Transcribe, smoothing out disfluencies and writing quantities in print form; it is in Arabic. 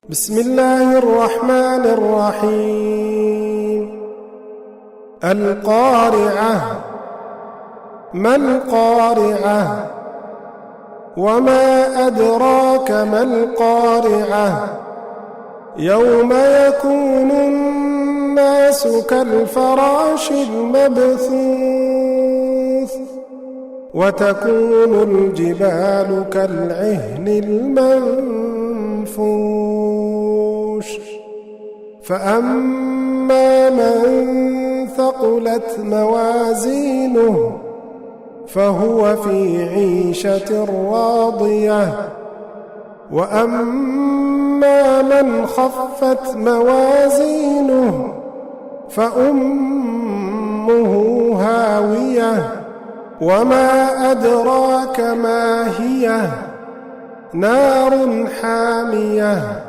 بسم الله الرحمن الرحيم. القارعة. ما القارعة؟ وما أدراك ما القارعة؟ يوم يكون الناس كالفراش المبثوث وتكون الجبال كالعهن المنفوش فأما من ثقلت موازينه فهو في عيشة راضية وأما من خفت موازينه فأمه هاوية وما أدراك ما هي نار حامية